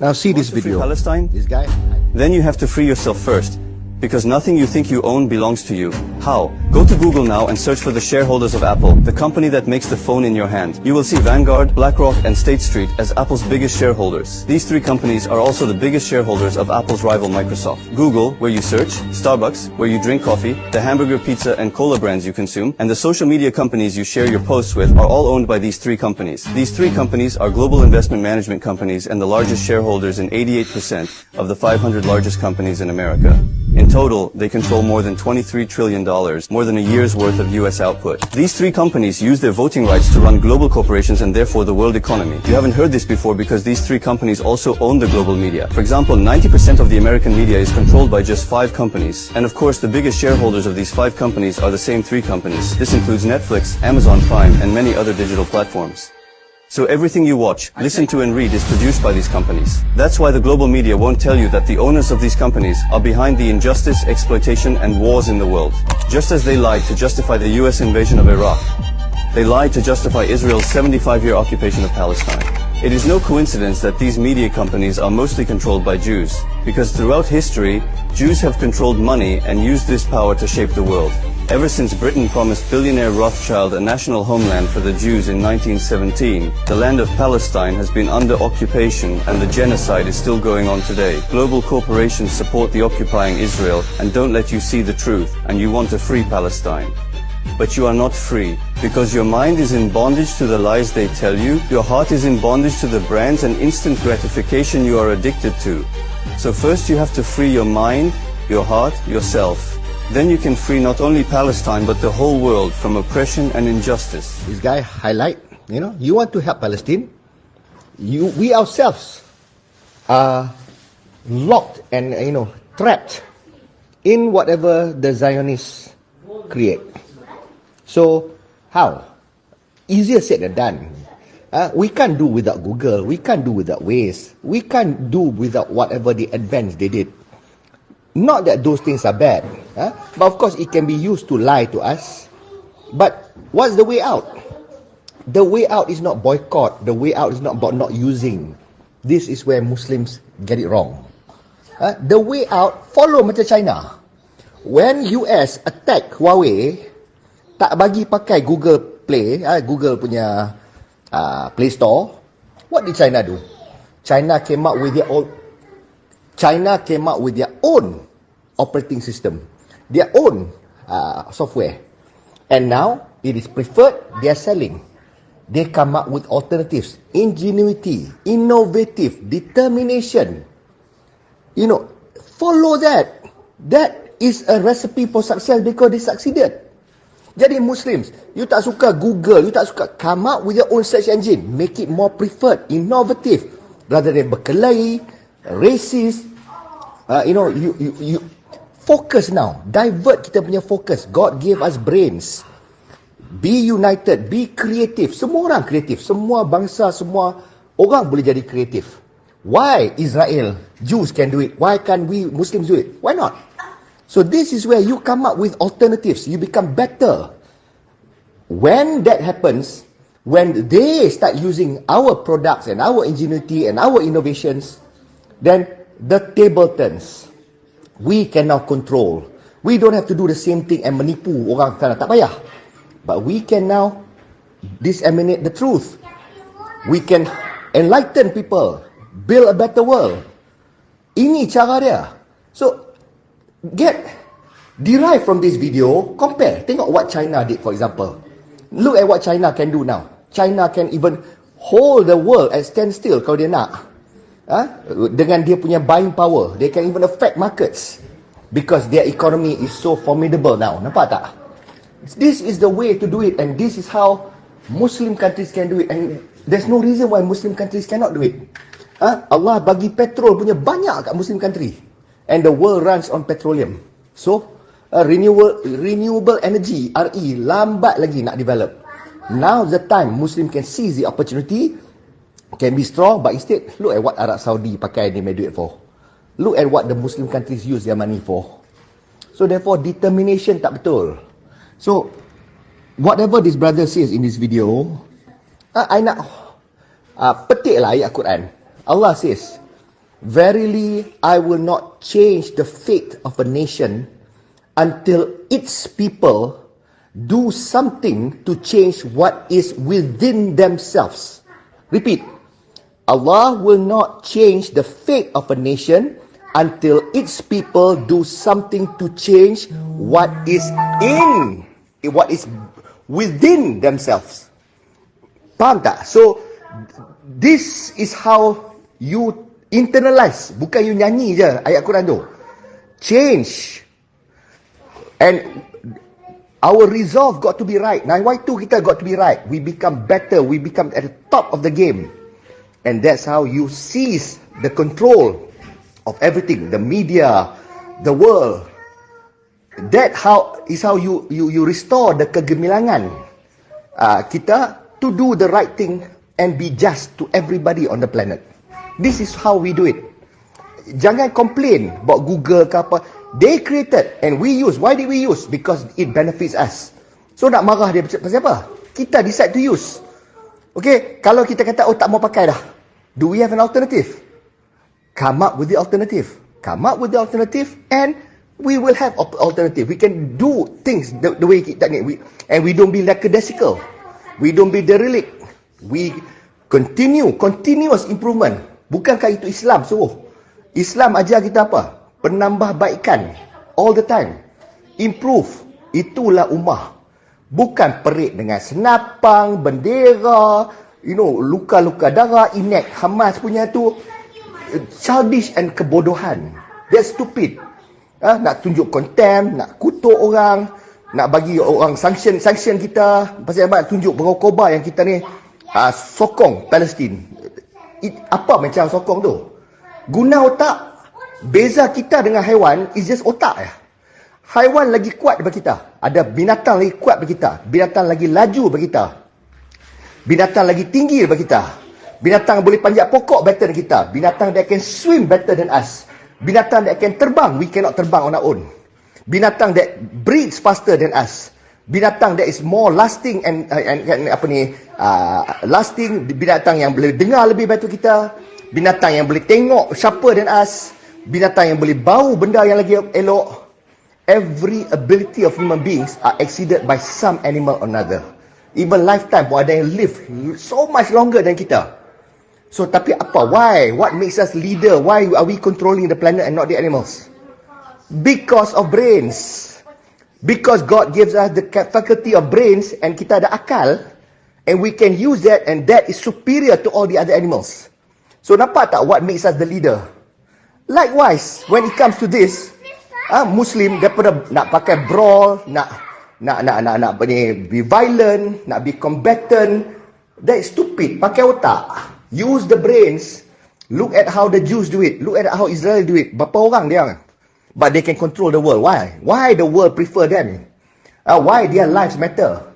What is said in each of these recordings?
Now see this video. Palestine? This guy. Then you have to free yourself first. Because nothing you think you own belongs to you. How? Go to Google now and search for the shareholders of Apple, the company that makes the phone in your hand. You will see Vanguard, BlackRock, and State Street as Apple's biggest shareholders. These three companies are also the biggest shareholders of Apple's rival Microsoft. Google, where you search, Starbucks, where you drink coffee, the hamburger, pizza, and cola brands you consume, and the social media companies you share your posts with are all owned by these three companies. These three companies are global investment management companies and the largest shareholders in 88% of the 500 largest companies in America. In total, they control more than $23 trillion, more than a year's worth of US output. These three companies use their voting rights to run global corporations and therefore the world economy. You haven't heard this before because these three companies also own the global media. For example, 90% of the American media is controlled by just 5 companies. And of course, the biggest shareholders of these 5 companies are the same 3 companies. This includes Netflix, Amazon Prime, and many other digital platforms. So everything you watch, listen to and read is produced by these companies. That's why the global media won't tell you that the owners of these companies are behind the injustice, exploitation and wars in the world. Just as they lied to justify the US invasion of Iraq, they lied to justify Israel's 75-year occupation of Palestine. It is no coincidence that these media companies are mostly controlled by Jews, because throughout history, Jews have controlled money and used this power to shape the world. Ever since Britain promised billionaire Rothschild a national homeland for the Jews in 1917, the land of Palestine has been under occupation and the genocide is still going on today. Global corporations support the occupying Israel and don't let you see the truth, and you want a free Palestine. But you are not free, because your mind is in bondage to the lies they tell you, your heart is in bondage to the brands and instant gratification you are addicted to. So first you have to free your mind, your heart, yourself. Then you can free not only Palestine but the whole world from oppression and injustice. This guy highlight, you want to help Palestine. We ourselves are locked and, trapped in whatever the Zionists create. So, how? Easier said than done. We can't do without Google. We can't do without Waze. We can't do without whatever the advance they did. Not that those things are bad, but of course it can be used to lie to us. But what's the way out? The way out is not boycott. The way out is not about not using. This is where Muslims get it wrong. The way out, follow macam China. When US attack Huawei, tak bagi pakai Google Play, Google punya Play Store, what did China do? China came up with their own operating system, their own software. And now, it is preferred, they are selling. They come up with alternatives, ingenuity, innovative, determination. Follow that. That is a recipe for success because they succeeded. Jadi Muslims, you tak suka Google, you tak suka, come up with your own search engine. Make it more preferred, innovative. Rather than berkelahi, racist. You focus now. Divert kita punya focus. God gave us brains. Be united, be creative. Semua orang kreatif. Semua bangsa, semua orang boleh jadi kreatif. Why Israel, Jews can do it? Why can't we Muslims do it? Why not? So this is where you come up with alternatives. You become better. When that happens, when they start using our products and our ingenuity and our innovations, then the table turns. We can now control. We don't have to do the same thing and menipu orang sana. Tak payah. But we can now disseminate the truth. We can enlighten people. Build a better world. Ini cara dia. So, derive from this video, compare. Tengok what China did, for example. Look at what China can do now. China can even hold the world at standstill kalau dia nak. Dengan dia punya buying power, they can even affect markets because their economy is so formidable now. Nampak tak? This is the way to do it, and this is how Muslim countries can do it, and there's no reason why Muslim countries cannot do it. Allah bagi petrol punya banyak kat Muslim country, and the world runs on petroleum. So renewable energy, RE, lambat lagi nak develop. Now the time Muslim can seize the opportunity, can be strong, but instead, look at what Arab Saudi pakai dia punya duit for. Look at what the Muslim countries use their money for. So therefore, determination tak betul. So, whatever this brother says in this video, I nak petik lah ayat Quran. Allah says, Verily, I will not change the fate of a nation until its people do something to change what is within themselves. Repeat. Allah will not change the fate of a nation until its people do something to change what is within themselves. Faham tak? So, this is how you internalize. Bukan you nyanyi je ayat Quran tu. Change. And our resolve got to be right. 9Y2 kita got to be right. We become better. We become at the top of the game. And that's how you seize the control of everything. The media, the world. That is how you restore the kegemilangan kita to do the right thing and be just to everybody on the planet. This is how we do it. Jangan complain about Google ke apa. They created and we use. Why did we use? Because it benefits us. So nak marah dia pasal apa? Kita decide to use. Okay, kalau kita kata, oh tak mau pakai dah. Do we have an alternative? Come up with the alternative. Come up with the alternative and we will have alternative. We can do things the way kita need. And we don't be lackadaisical. We don't be derelict. We continuous improvement. Bukankah itu Islam suruh? Islam ajar kita apa? Penambahbaikan. All the time. Improve. Itulah ummah. Bukan perit dengan senapang, bendera, luka-luka darah, inek, Hamas punya tu. Childish and kebodohan. That's stupid. Nak tunjuk contempt, nak kutuk orang, nak bagi orang sanction kita. Pasal apa? Tunjuk berkobar yang kita ni sokong Palestin. Apa macam sokong tu? Guna otak. Beza kita dengan haiwan is just otak ya. Haiwan lagi kuat daripada kita. Ada binatang lagi kuat daripada kita. Binatang lagi laju daripada kita. Binatang lagi tinggi daripada kita. Binatang boleh panjat pokok better than kita. Binatang that can swim better than us. Binatang that can terbang, we cannot terbang on our own. Binatang that breathes faster than us. Binatang that is more lasting and lasting. Binatang yang boleh dengar lebih baik daripada kita. Binatang yang boleh tengok sharper than us. Binatang yang boleh bau benda yang lagi elok. Every ability of human beings are exceeded by some animal or another. Even lifetime pun ada yang live so much longer than kita. So tapi apa? Why? What makes us leader? Why are we controlling the planet and not the animals? Because of brains. Because God gives us the faculty of brains and kita ada akal and we can use that and that is superior to all the other animals. So nampak tak what makes us the leader? Likewise, when it comes to this, Muslim daripada nak pakai brawl, nak be violent, nak be combatant, that is stupid. Pakai otak. Use the brains. Look at how the Jews do it. Look at how Israel do it. Berapa orang dia? But they can control the world. Why? Why the world prefer them? Why their lives matter?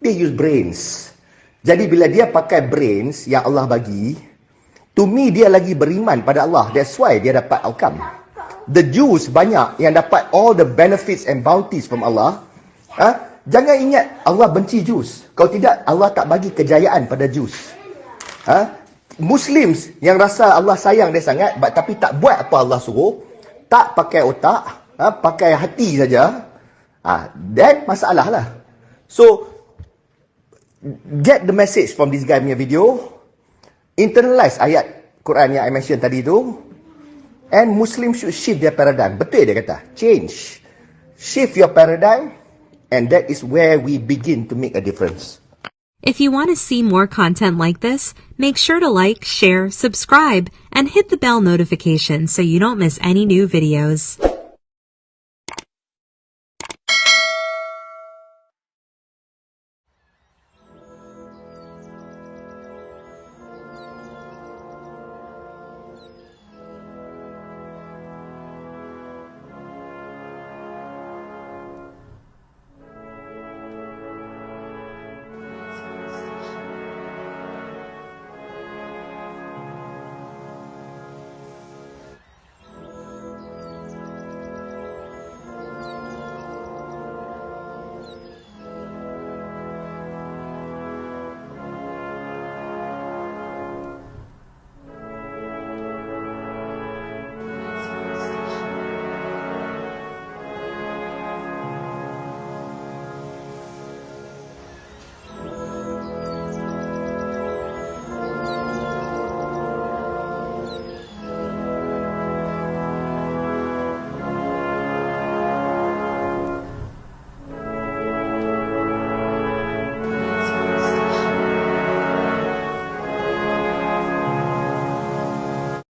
They use brains. Jadi bila dia pakai brains yang Allah bagi, to me dia lagi beriman pada Allah. That's why dia dapat outcome. The Jews banyak yang dapat all the benefits and bounties from Allah. Jangan ingat Allah benci Jews. Kalau tidak, Allah tak bagi kejayaan pada Jews. Muslims yang rasa Allah sayang dia sangat, tapi tak buat apa Allah suruh, tak pakai otak, pakai hati saja, then masalah lah. So, get the message from this guy punya video. Internalize ayat Quran yang I mention tadi tu. And Muslims should shift their paradigm. Betul dia kata. Change. Shift your paradigm. And that is where we begin to make a difference. If you want to see more content like this, make sure to like, share, subscribe, and hit the bell notification so you don't miss any new videos.